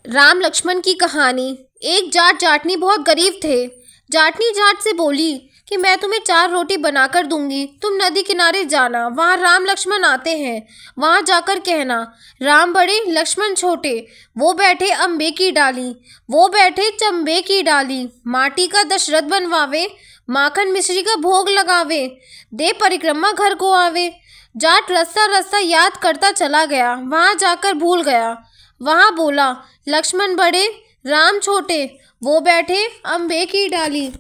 राम लक्ष्मण की कहानी। एक जाट जाटनी बहुत गरीब थे। जाटनी जाट से बोली कि मैं तुम्हें 4 रोटी बनाकर दूंगी, तुम नदी किनारे जाना, वहाँ राम लक्ष्मण आते हैं, वहाँ जाकर कहना राम बड़े लक्ष्मण छोटे, वो बैठे अम्बे की डाली, वो बैठे चंबे की डाली, माटी का दशरथ बनवावे, माखन मिश्री का भोग लगावे, दे परिक्रमा घर को आवे। जाट रास्ता रास्ता याद करता चला गया, वहाँ जाकर भूल गया। वहाँ बोला लक्ष्मण बड़े राम छोटे, वो बैठे अम्बे की डाली,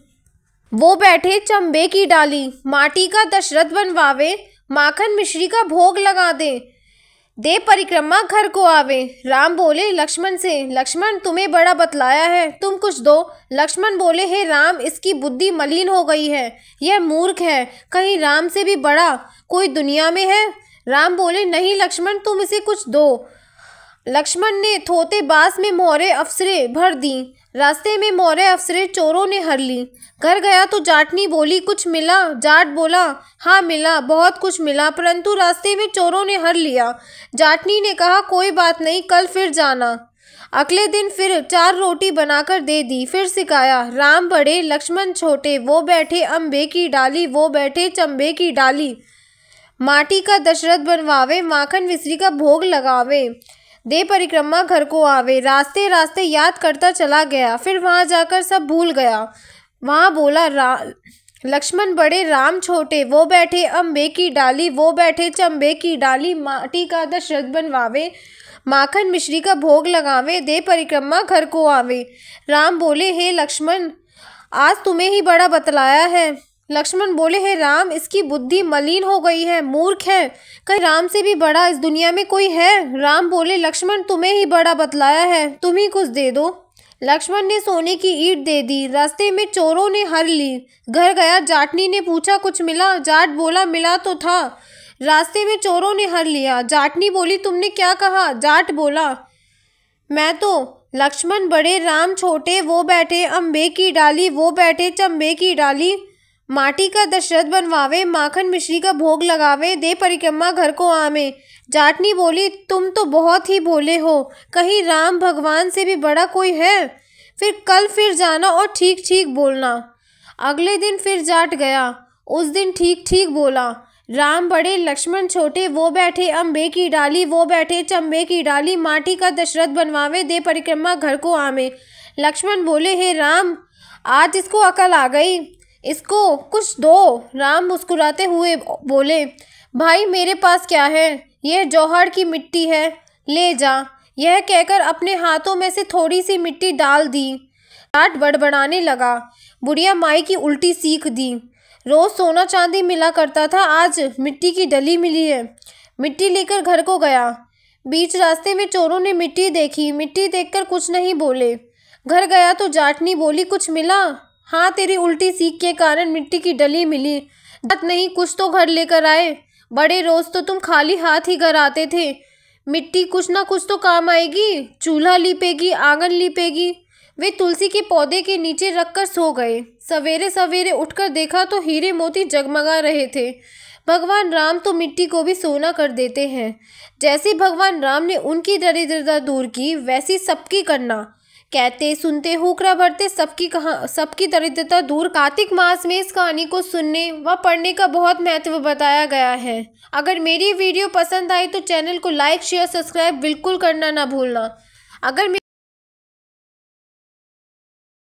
वो बैठे चंबे की डाली, माटी का दशरथ बनवावे, माखन मिश्री का भोग लगा दे परिक्रमा घर को आवे। राम बोले लक्ष्मण से, लक्ष्मण तुम्हें बड़ा बतलाया है, तुम कुछ दो। लक्ष्मण बोले हे राम, इसकी बुद्धि मलिन हो गई है, यह मूर्ख है, कहीं राम से भी बड़ा कोई दुनिया में है। राम बोले नहीं लक्ष्मण, तुम इसे कुछ दो। लक्ष्मण ने थोते बांस में मोहरे अफसरे भर दी, रास्ते में मोहरे अफसरे चोरों ने हर ली। घर गया तो जाटनी बोली कुछ मिला? जाट बोला हाँ मिला, बहुत कुछ मिला, परंतु रास्ते में चोरों ने हर लिया। जाटनी ने कहा कोई बात नहीं, कल फिर जाना। अगले दिन फिर 4 रोटी बनाकर दे दी, फिर सिखाया राम बड़े लक्ष्मण छोटे, वो बैठे अम्बे की डाली, वो बैठे चंबे की डाली, माटी का दशरथ बनवावे, माखन मिश्री का भोग लगावे, दे परिक्रमा घर को आवे। रास्ते रास्ते याद करता चला गया, फिर वहाँ जाकर सब भूल गया। वहाँ बोला लक्ष्मण बड़े राम छोटे, वो बैठे अम्बे की डाली, वो बैठे चंबे की डाली, माटी का दशरथ बनवावे, माखन मिश्री का भोग लगावे, दे परिक्रमा घर को आवे। राम बोले हे लक्ष्मण, आज तुम्हें ही बड़ा बतलाया है। लक्ष्मण बोले हे राम, इसकी बुद्धि मलिन हो गई है, मूर्ख है, कहीं राम से भी बड़ा इस दुनिया में कोई है। राम बोले लक्ष्मण तुम्हें ही बड़ा बतलाया है, तुम ही कुछ दे दो। लक्ष्मण ने सोने की ईंट दे दी, रास्ते में चोरों ने हर ली। घर गया, जाटनी ने पूछा कुछ मिला? जाट बोला मिला तो था, रास्ते में चोरों ने हर लिया। जाटनी बोली तुमने क्या कहा? जाट बोला मैं तो लक्ष्मण बड़े राम छोटे, वो बैठे अम्बे की डाली, वो बैठे चंबे की डाली, माटी का दशरथ बनवावे, माखन मिश्री का भोग लगावे, दे परिक्रमा घर को आवे। जाटनी बोली तुम तो बहुत ही भोले हो, कहीं राम भगवान से भी बड़ा कोई है? कल फिर जाना और ठीक ठीक बोलना। अगले दिन फिर जाट गया, उस दिन ठीक ठीक बोला राम बड़े लक्ष्मण छोटे, वो बैठे अम्बे की डाली, वो बैठे चंबे की डाली, माटी का दशरथ बनवावे, दे परिक्रमा घर को आवे। लक्ष्मण बोले हे राम, आज इसको अकल आ गई, इसको कुछ दो। राम मुस्कुराते हुए बोले भाई मेरे पास क्या है, यह जौहर की मिट्टी है, ले जा। यह कहकर अपने हाथों में से थोड़ी सी मिट्टी डाल दी। जाट बड़बड़ाने लगा, बुढ़िया माई की उल्टी सीख दी, रोज सोना चांदी मिला करता था, आज मिट्टी की डली मिली है। मिट्टी लेकर घर को गया, बीच रास्ते में चोरों ने मिट्टी देखी, मिट्टी देखकर कुछ नहीं बोले। घर गया तो जाटनी बोली कुछ मिला? हाँ, तेरी उल्टी सीख के कारण मिट्टी की डली मिली। जाट नहीं, कुछ तो घर लेकर आए, बड़े रोज तो तुम खाली हाथ ही घर आते थे, मिट्टी कुछ ना कुछ तो काम आएगी, चूल्हा लीपेगी, आंगन लीपेगी। वे तुलसी के पौधे के नीचे रखकर सो गए। सवेरे सवेरे उठकर देखा तो हीरे मोती जगमगा रहे थे। भगवान राम तो मिट्टी को भी सोना कर देते हैं। जैसे भगवान राम ने उनकी दरिद्रता दूर की, वैसी सबकी करना। कहते सुनते हुकरा भरते सबकी दरिद्रता दूर। कार्तिक मास में इस कहानी को सुनने व पढ़ने का बहुत महत्व बताया गया है। अगर मेरी वीडियो पसंद आई तो चैनल को लाइक शेयर सब्सक्राइब बिल्कुल करना ना भूलना। अगर